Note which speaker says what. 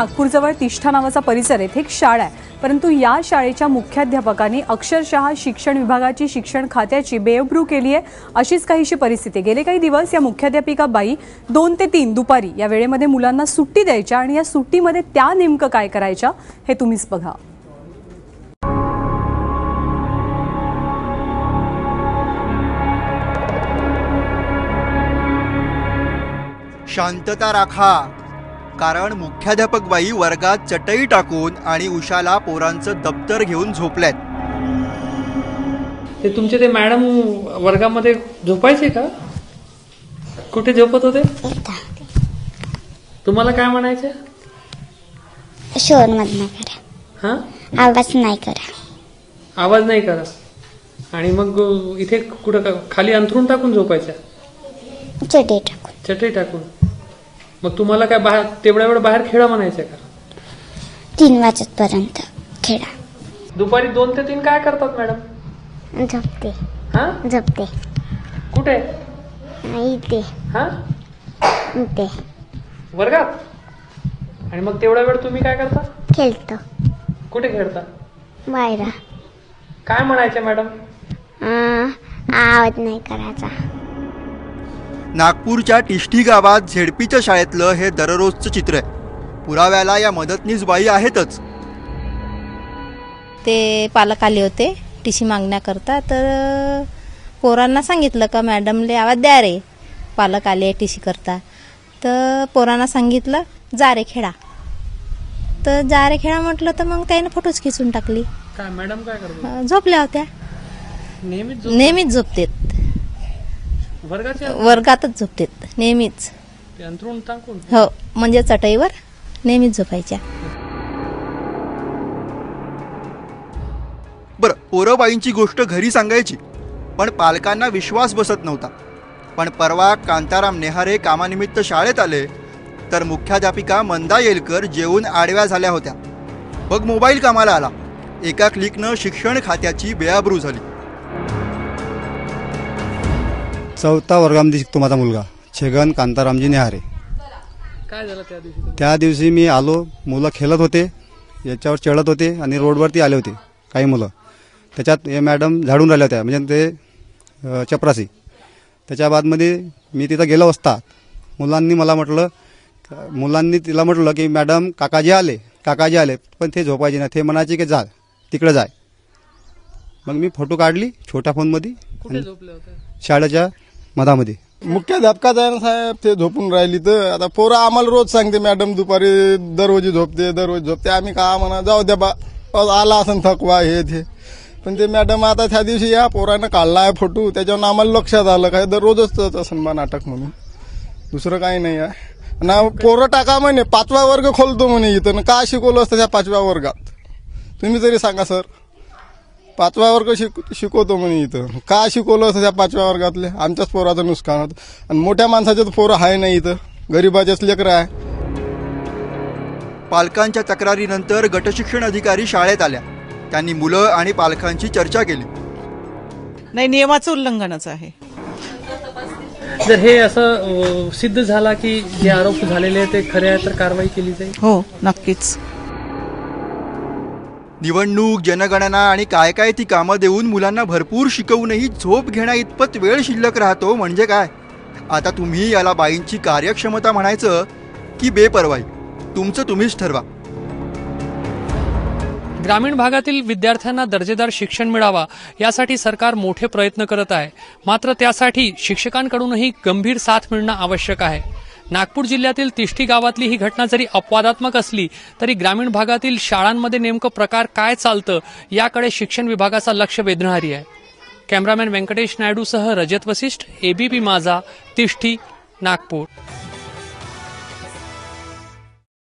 Speaker 1: नागपूरजवळ तिष्ठा नावाचा परिसर येथे एक शाळा आहे, परंतु या शाळेच्या मुख्याध्यापकांनी अक्षरशः शिक्षण विभागाची शिक्षण खात्याची बेअब्रू केली आहे अशीच काहीशी परिस्थिती। गेले काही दिवस या मुख्याध्यापिका बाई 2 ते 3 दुपारी या वेळेमध्ये मुलांना सुट्टी द्यायच्या आणि या सुट्टीमध्ये त्या नेमकं काय करायच्या हे तुम्हीच बघा।
Speaker 2: शांतता राखा, कारण मुख्याध्यापक बाई वर्गात चटई टाकून आणि उषाला पोरांचं दप्तर घेऊन झोपल्यात।
Speaker 3: ते तुमचे ते मॅडम वर्गामध्ये झोपायचे का? कुठे झोपत होते? तुम्हाला काय म्हणायचे?
Speaker 4: शोर मत नाही करा,
Speaker 3: हा
Speaker 4: आवाज नाही करा,
Speaker 3: आवाज नाही करा। आणि मग इथे कुठं खाली अंथरून टाकून झोपायच्या?
Speaker 4: चटई टाकून।
Speaker 3: चटई टाकून। मग तुम्हाला काय बाहेर तेवढ्या वेळ बाहेर खेळा म्हणायचं का?
Speaker 4: 3 वाजेपर्यंत खेळा।
Speaker 3: दुपारी 2 ते 3 काय करतात मॅडम?
Speaker 4: झोपते।
Speaker 3: हा
Speaker 4: झोपते।
Speaker 3: कुठे?
Speaker 4: इथे।
Speaker 3: हा
Speaker 4: इथे
Speaker 3: वर्गात। आणि मग तेवढा वेळ तुम्ही काय करता?
Speaker 4: खेळतो।
Speaker 3: कुठे खेळता?
Speaker 4: बाहेर।
Speaker 3: काय म्हणायचे मॅडम?
Speaker 4: आवाज नाही करायचा।
Speaker 2: नागपूरच्या तिष्ठी गावात झेडपीच्या शाळेतलं हे दररोजचं चित्र आहे। पुराव्याला या मदतनीस बाई आहेतच।
Speaker 5: ते पालक आले होते टीसी मागण्याकरता, तर पोरांना सांगितलं का मॅडमले आवाज द्या रे, पालक आले टीसी करता। तर पोरांना सांगितलं जा रे खेळा, तर जा रे खेळा म्हटलं, तर मग त्याने फोटोच खिचून टाकली।
Speaker 3: काय मॅडम काय करतात?
Speaker 5: झोपल्या होत्या। नेहमीच झोपतेत, वर्गातच झोपतेत नेहमीच।
Speaker 3: अंथरूण टाकून?
Speaker 5: हो, म्हणजे चटईवर नेहमीच झोपायच्या।
Speaker 2: बरं, पोरबाईंची गोष्ट घरी सांगायची, पण पालकांना विश्वास बसत नव्हता। पण परवा कांताराम नेहारे कामानिमित्त शाळेत आले, तर मुख्याध्यापिका मंदा येलकर जेवून आडव्या झाल्या होत्या। मग मोबाईल कामाला आला। एका क्लिकनं शिक्षण खात्याची बेअब्रू झाली।
Speaker 6: 4थ्या वर्गामध्ये शिकतो माझा मुलगा छगन कांतारामजी नेहारे।
Speaker 3: काय झालं त्या दिवशी?
Speaker 6: त्या दिवशी मी आलो, मुलं खेळत होते, याच्यावर चढत होते आणि रोडवरती आले होते काही मुलं। त्याच्यात हे मॅडम झाडून राहिल्या होत्या, म्हणजे ते चपरासी। त्याच्या बादमध्ये मी तिथं गेलो असता मुलांनी तिला म्हटलं की मॅडम काकाजी आले, पण ते झोपायचे ना, ते म्हणायचे की जा तिकडे जाय। मग मी फोटो काढली छोट्या फोनमध्ये।
Speaker 3: कुठे झोपले होते?
Speaker 6: शाळेच्या मधामध्ये।
Speaker 7: मुख्याध्यापकाचा आहे ना साहेब, ते झोपून राहिली। तर आता पोरं आम्हाला रोज सांगते मॅडम दुपारी दररोज झोपते। आम्ही का म्हणा जाऊ द्या बा, आला असं थकवा हे ते। पण ते मॅडम आता त्या दिवशी या पोरानं काढला आहे फोटो, त्याच्यावर आम्हाला लक्षात आलं काय दररोजच असं बा नाटक म्हणून, दुसरं काही नाही आहे ना। पोरं टाका म्हणे 5वा वर्ग खोलतो म्हणे इथं, का शिकवलं असतं त्या 5व्या वर्गात? तुम्ही तरी सांगा सर, 5वा वर्ग शिकवतो म्हणे इथं, का शिकवलं असतं त्या 5व्या वर्गातले? आमच्याच पोराचं नुकसान होतं। आणि मोठ्या माणसाचे तर पोरं आहे नाही इथं, गरीबाचेच लेकरं आहे।
Speaker 2: पालकांच्या तक्रारीनंतर गटशिक्षण अधिकारी शाळेत आल्या। त्यांनी मुलं आणि पालकांची चर्चा केली।
Speaker 8: नाही, नियमाचं उल्लंघनच आहे।
Speaker 3: जर हे असं सिद्ध झाला की जे आरोप झालेले ते खरे आहे, तर कारवाई केली जाईल?
Speaker 8: हो, नक्कीच।
Speaker 2: निवडणूक, जनगणना आणि काय काय ती कामं देऊन मुलांना भरपूर शिकवूनही झोप घेण्या इतपत वेळ शिल्लक राहतो म्हणजे काय? आता तुम्ही याला बाईंची कार्यक्षमता म्हणायचं की बेपर्वाई, तुमचं तुम्हीच ठरवा।
Speaker 9: ग्रामीण भागातील विद्यार्थ्यांना दर्जेदार शिक्षण मिळावा यासाठी सरकार मोठे प्रयत्न करत आहे, मात्र त्यासाठी शिक्षकांकडूनही गंभीर साथ मिळणं आवश्यक आहे। नागपूर जिल्ह्यातील तिष्ठी गावातली ही घटना जरी अपवादात्मक असली तरी ग्रामीण भागातील शाळांमध्ये नेमकं प्रकार काय चालतं याकडे शिक्षण विभागाचं लक्ष वेधणारी आहे। कॅमेरामॅन व्यंकटेश नायडूसह रजत वसिष्ठ, एबीपी माझा, तिष्ठी, नागपूर।